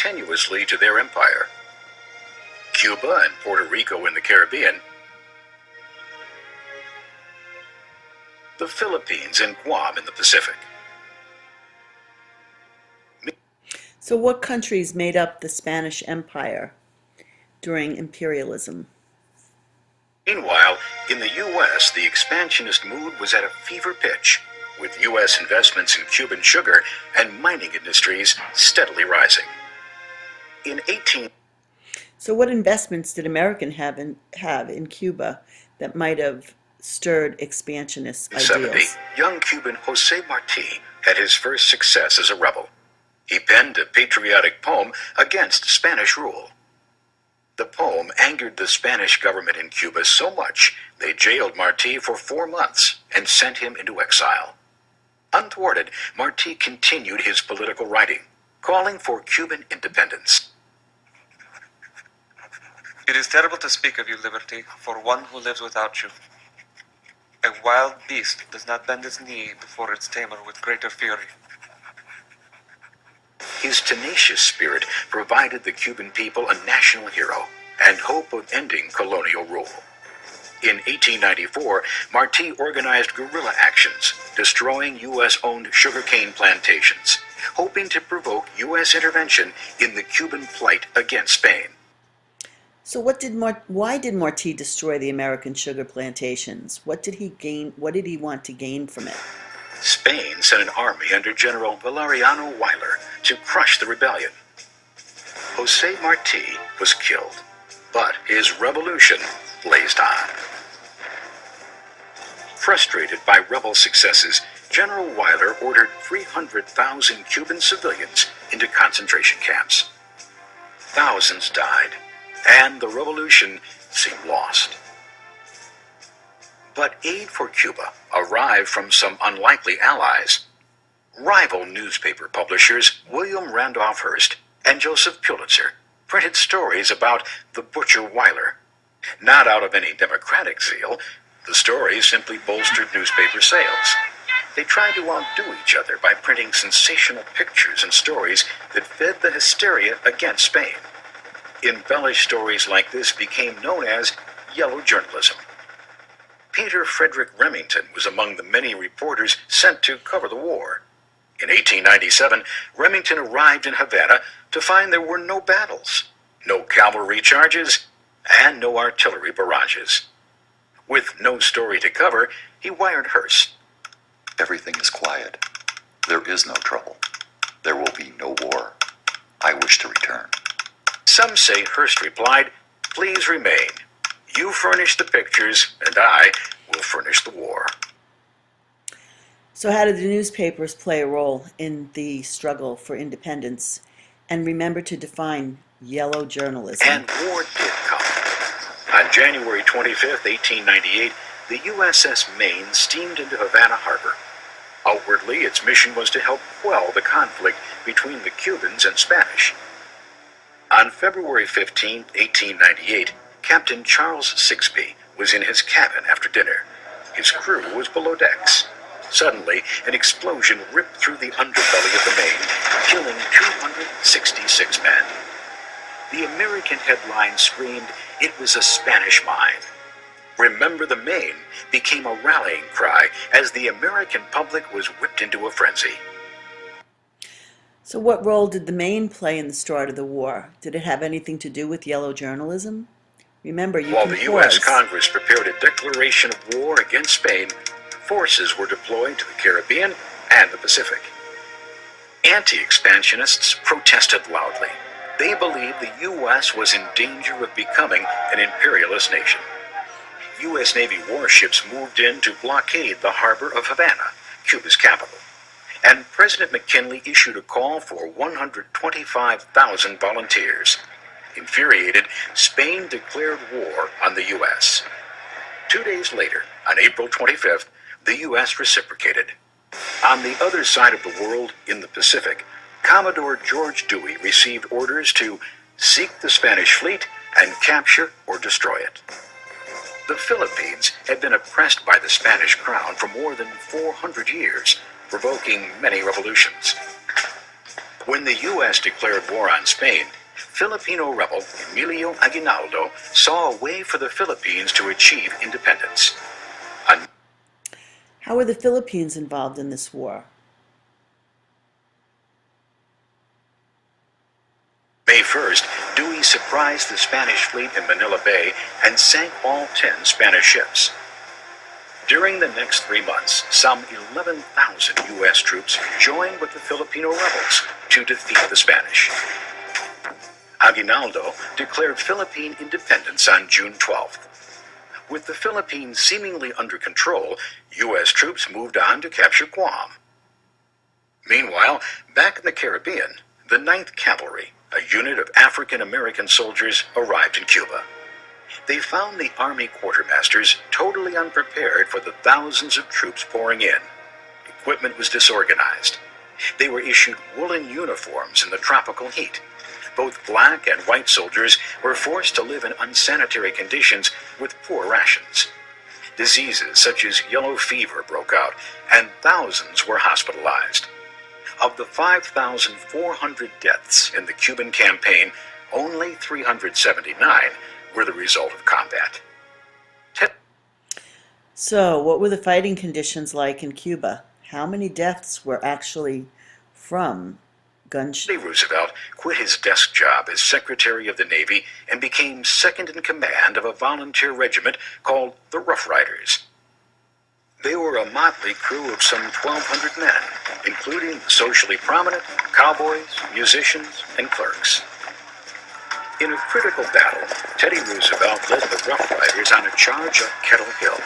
tenuously to their empire. Cuba and Puerto Rico in the Caribbean, the Philippines and Guam in the Pacific. So what countries made up the Spanish Empire during imperialism? Meanwhile, in the U.S., the expansionist mood was at a fever pitch, with U.S. investments in Cuban sugar and mining industries steadily rising. So what investments did America have in Cuba that might have stirred expansionist ideas? Young Cuban José Martí had his first success as a rebel. He penned a patriotic poem against Spanish rule. The poem angered the Spanish government in Cuba so much they jailed Martí for 4 months and sent him into exile. Unthwarted, Martí continued his political writing, calling for Cuban independence. It is terrible to speak of you, liberty, for one who lives without you. A wild beast does not bend its knee before its tamer with greater fury. His tenacious spirit provided the Cuban people a national hero and hope of ending colonial rule. In 1894, Martí organized guerrilla actions, destroying U.S.-owned sugarcane plantations, hoping to provoke U.S. intervention in the Cuban plight against Spain. So why did Martí destroy the American sugar plantations? What did he gain? What did he want to gain from it? Spain sent an army under General Valeriano Weyler to crush the rebellion. José Martí was killed, but his revolution blazed on. Frustrated by rebel successes, General Weyler ordered 300,000 Cuban civilians into concentration camps. Thousands died, and the revolution seemed lost. But aid for Cuba arrived from some unlikely allies. Rival newspaper publishers William Randolph Hearst and Joseph Pulitzer printed stories about the butcher Weyler. Not out of any democratic zeal, the stories simply bolstered newspaper sales. They tried to outdo each other by printing sensational pictures and stories that fed the hysteria against Spain. Embellished stories like this became known as yellow journalism. Painter Frederic Remington was among the many reporters sent to cover the war. In 1897, Remington arrived in Havana to find there were no battles, no cavalry charges, and no artillery barrages. With no story to cover, he wired Hearst. Everything is quiet. There is no trouble. There will be no war. I wish to return. Some say Hearst replied, "Please remain. You furnish the pictures, and I will furnish the war." So how did the newspapers play a role in the struggle for independence? And remember to define yellow journalism. And war did come. On January 25, 1898, the USS Maine steamed into Havana Harbor. Outwardly, its mission was to help quell the conflict between the Cubans and Spanish. On February 15, 1898, Captain Charles Sigsbee was in his cabin after dinner. His crew was below decks. Suddenly, an explosion ripped through the underbelly of the Maine, killing 266 men. The American headline screamed, "It was a Spanish mine." "Remember the Maine" became a rallying cry as the American public was whipped into a frenzy. So what role did the Maine play in the start of the war? Did it have anything to do with yellow journalism? Remember, you While can the U.S. pause. Congress prepared a declaration of war against Spain, forces were deployed to the Caribbean and the Pacific. Anti-expansionists protested loudly. They believed the U.S. was in danger of becoming an imperialist nation. U.S. Navy warships moved in to blockade the harbor of Havana, Cuba's capital. And President McKinley issued a call for 125,000 volunteers. Infuriated, Spain declared war on the U.S. 2 days later, on April 25th, the U.S. reciprocated. On the other side of the world, in the Pacific, Commodore George Dewey received orders to seek the Spanish fleet and capture or destroy it. The Philippines had been oppressed by the Spanish crown for more than 400 years, provoking many revolutions. When the U.S. declared war on Spain, Filipino rebel Emilio Aguinaldo saw a way for the Philippines to achieve independence. On How were the Philippines involved in this war? May 1st, Dewey surprised the Spanish fleet in Manila Bay and sank all 10 Spanish ships. During the next 3 months, some 11,000 U.S. troops joined with the Filipino rebels to defeat the Spanish. Aguinaldo declared Philippine independence on June 12th. With the Philippines seemingly under control, U.S. troops moved on to capture Guam. Meanwhile, back in the Caribbean, the 9th Cavalry, a unit of African American soldiers, arrived in Cuba. They found the Army quartermasters totally unprepared for the thousands of troops pouring in. Equipment was disorganized. They were issued woolen uniforms in the tropical heat. Both black and white soldiers were forced to live in unsanitary conditions with poor rations. Diseases such as yellow fever broke out, and thousands were hospitalized. Of the 5,400 deaths in the Cuban campaign, only 379 were the result of combat. So, what were the fighting conditions like in Cuba? How many deaths were actually from gunshot? Teddy Roosevelt quit his desk job as Secretary of the Navy and became second in command of a volunteer regiment called the Rough Riders. They were a motley crew of some 1,200 men, including socially prominent, cowboys, musicians, and clerks. In a critical battle, Teddy Roosevelt led the Rough Riders on a charge up Kettle Hill.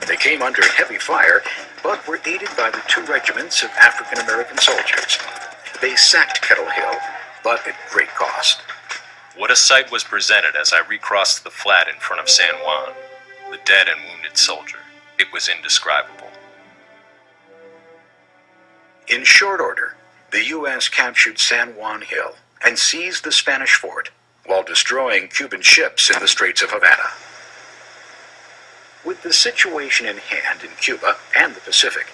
They came under heavy fire, but were aided by the 2 regiments of African American soldiers. They sacked Kettle Hill, but at great cost. What a sight was presented as I recrossed the flat in front of San Juan, the dead and wounded soldier. It was indescribable. In short order, the U.S. captured San Juan Hill and seized the Spanish fort, while destroying Cuban ships in the Straits of Havana. With the situation in hand in Cuba and the Pacific,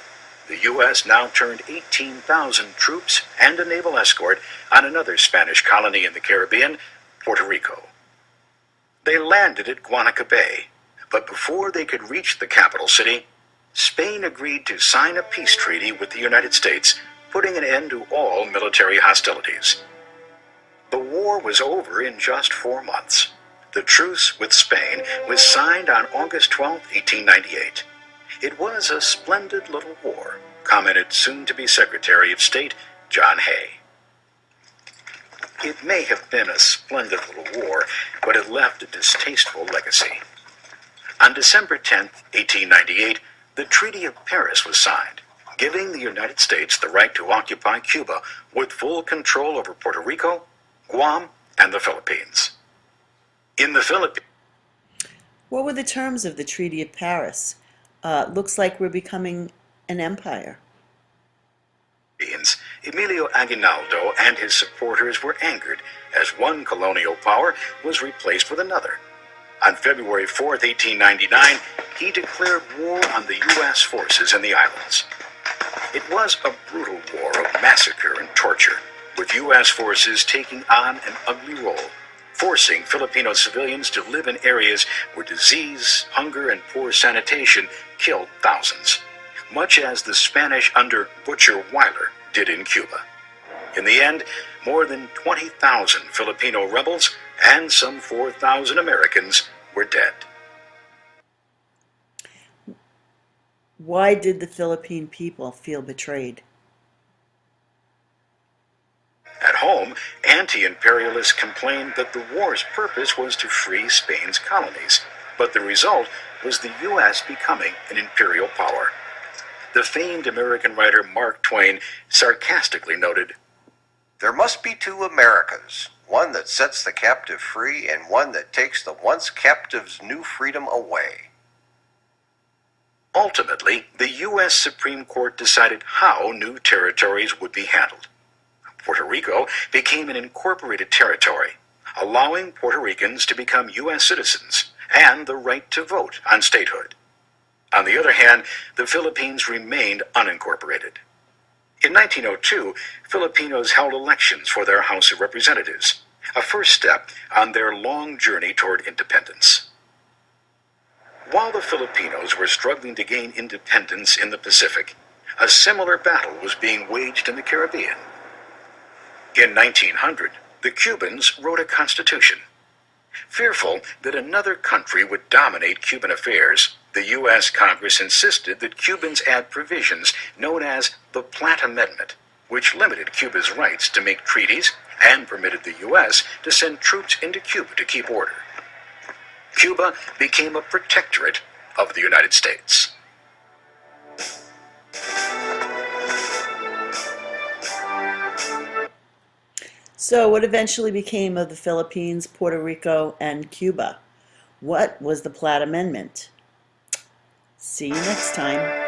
the U.S. now turned 18,000 troops and a naval escort on another Spanish colony in the Caribbean, Puerto Rico. They landed at Guanica Bay, but before they could reach the capital city, Spain agreed to sign a peace treaty with the United States, putting an end to all military hostilities. The war was over in just 4 months. The truce with Spain was signed on August 12, 1898. It was a splendid little war, commented soon-to-be Secretary of State John Hay. It may have been a splendid little war, but it left a distasteful legacy. On December 10, 1898, the Treaty of Paris was signed, giving the United States the right to occupy Cuba with full control over Puerto Rico, Guam, and the Philippines. In the Philippines, What were the terms of the Treaty of Paris? Looks like we're becoming an empire. Emilio Aguinaldo and his supporters were angered as one colonial power was replaced with another. On February 4, 1899, he declared war on the U.S. forces in the islands. It was a brutal war of massacre and torture, with U.S. forces taking on an ugly role, forcing Filipino civilians to live in areas where disease, hunger, and poor sanitation killed thousands, much as the Spanish under Butcher Weyler did in Cuba. In the end, more than 20,000 Filipino rebels and some 4,000 Americans were dead. Why did the Philippine people feel betrayed? At home, anti-imperialists complained that the war's purpose was to free Spain's colonies, but the result was the U.S. becoming an imperial power. The famed American writer Mark Twain sarcastically noted, "There must be 2 Americas, one that sets the captive free and one that takes the once captive's new freedom away." Ultimately, the U.S. Supreme Court decided how new territories would be handled. Puerto Rico became an incorporated territory, allowing Puerto Ricans to become U.S. citizens and the right to vote on statehood. On the other hand, the Philippines remained unincorporated. In 1902, Filipinos held elections for their House of Representatives, a first step on their long journey toward independence. While the Filipinos were struggling to gain independence in the Pacific, a similar battle was being waged in the Caribbean. In 1900, the Cubans wrote a constitution. Fearful that another country would dominate Cuban affairs, the U.S. Congress insisted that Cubans add provisions known as the Platt Amendment, which limited Cuba's rights to make treaties and permitted the U.S. to send troops into Cuba to keep order. Cuba became a protectorate of the United States. So, what eventually became of the Philippines, Puerto Rico, and Cuba? What was the Platt Amendment? See you next time.